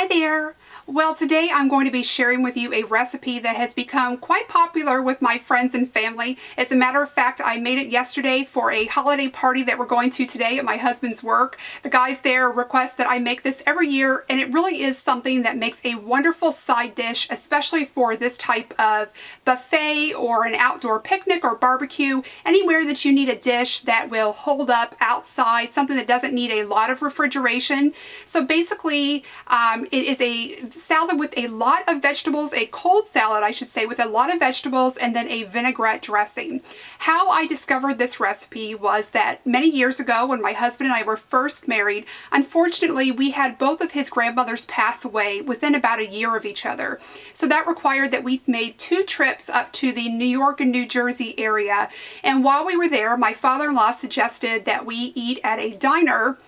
Hi there! Well, today I'm going to be sharing with you a recipe that has become quite popular with my friends and family. As a matter of fact, I made it yesterday for a holiday party that we're going to today at my husband's work. The guys there request that I make this every year, and it really is something that makes a wonderful side dish, especially for this type of buffet or an outdoor picnic or barbecue, anywhere that you need a dish that will hold up outside, something that doesn't need a lot of refrigeration. So basically, it is a salad with a lot of vegetables, a cold salad, I should say, with a lot of vegetables and then a vinaigrette dressing. How I discovered this recipe was that many years ago when my husband and I were first married, unfortunately, we had both of his grandmothers pass away within about a year of each other. So that required that we made 2 trips up to the New York and New Jersey area. And while we were there, my father-in-law suggested that we eat at a diner,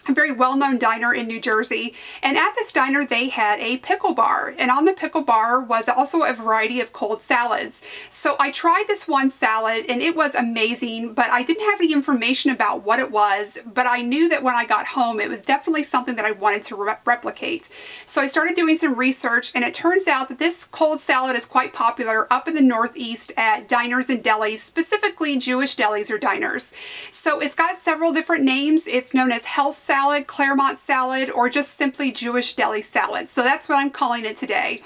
a very well-known diner in New Jersey, and at this diner they had a pickle bar, and on the pickle bar was also a variety of cold salads. So I tried this one salad and it was amazing, but I didn't have any information about what it was, but I knew that when I got home it was definitely something that I wanted to replicate. So I started doing some research, and it turns out that this cold salad is quite popular up in the Northeast at diners and delis, specifically Jewish delis or diners. So it's got several different names. It's known as health salad, Claremont salad, or just simply Jewish deli salad. So that's what I'm calling it today.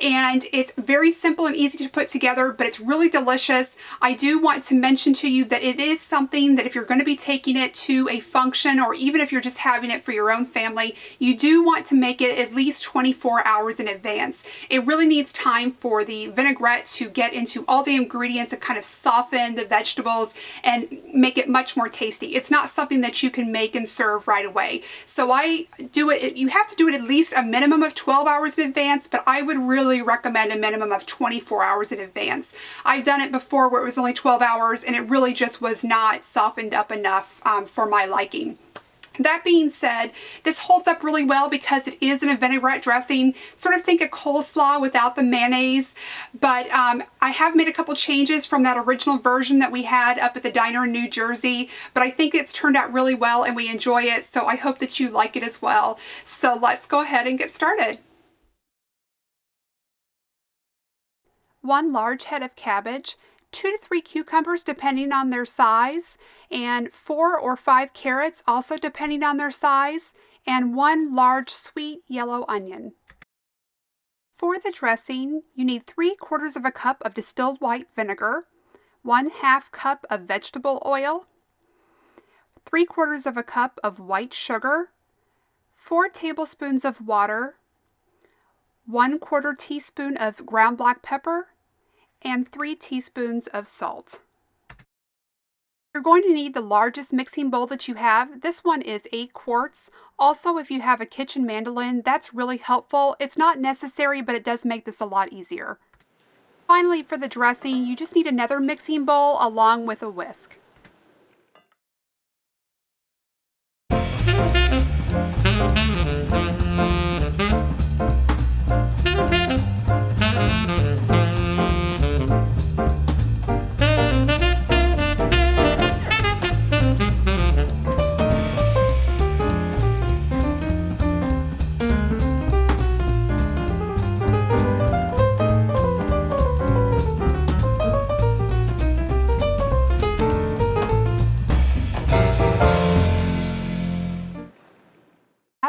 And it's very simple and easy to put together, but it's really delicious. I do want to mention to you that it is something that if you're going to be taking it to a function, or even if you're just having it for your own family, you do want to make it at least 24 hours in advance. It really needs time for the vinaigrette to get into all the ingredients and kind of soften the vegetables and make it much more tasty. It's not something that you can make and serve right away. So I do it, you have to do it at least a minimum of 12 hours in advance, but I would really recommend a minimum of 24 hours in advance. I've done it before where it was only 12 hours and it really just was not softened up enough for my liking. That being said, this holds up really well because it is in a vinaigrette dressing. Sort of think a coleslaw without the mayonnaise, but I have made a couple changes from that original version that we had up at the diner in New Jersey, but I think it's turned out really well and we enjoy it, so I hope that you like it as well. So let's go ahead and get started. 1 large head of cabbage, 2 to 3 cucumbers depending on their size, and 4 or 5 carrots also depending on their size, and 1 large sweet yellow onion. For the dressing, you need 3/4 of a cup of distilled white vinegar, 1/2 cup of vegetable oil, 3/4 of a cup of white sugar, 4 tablespoons of water, 1/4 teaspoon of ground black pepper, and 3 teaspoons of salt. You're going to need the largest mixing bowl that you have. This one is 8 quarts. Also, if you have a kitchen mandolin, that's really helpful. It's not necessary, but it does make this a lot easier. Finally, for the dressing, you just need another mixing bowl along with a whisk.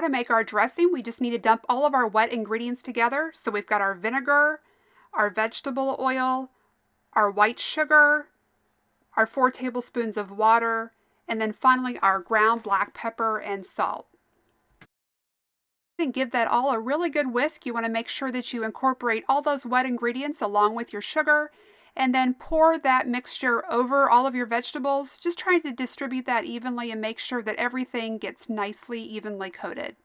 To make our dressing, we just need to dump all of our wet ingredients together. So we've got our vinegar, our vegetable oil, our white sugar, our 4 tablespoons of water, and then finally our ground black pepper and salt. And give that all a really good whisk. You want to make sure that you incorporate all those wet ingredients along with your sugar, and then pour that mixture over all of your vegetables, just trying to distribute that evenly and make sure that everything gets nicely evenly coated.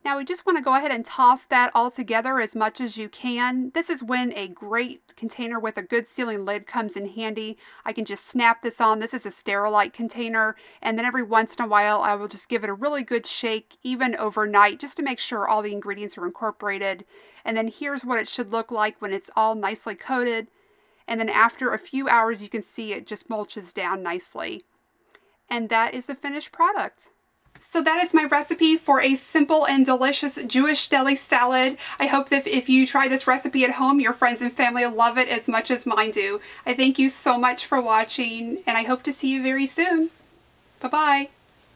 Now we just want to go ahead and toss that all together as much as you can. This is when a great container with a good sealing lid comes in handy. I can just snap this on. This is a Sterilite container, and then every once in a while I will just give it a really good shake, even overnight, just to make sure all the ingredients are incorporated. And then here's what it should look like when it's all nicely coated. And then after a few hours, you can see it just mulches down nicely. And that is the finished product. So that is my recipe for a simple and delicious Jewish deli salad. I hope that if you try this recipe at home, your friends and family will love it as much as mine do. I thank you so much for watching, and I hope to see you very soon. Bye-bye.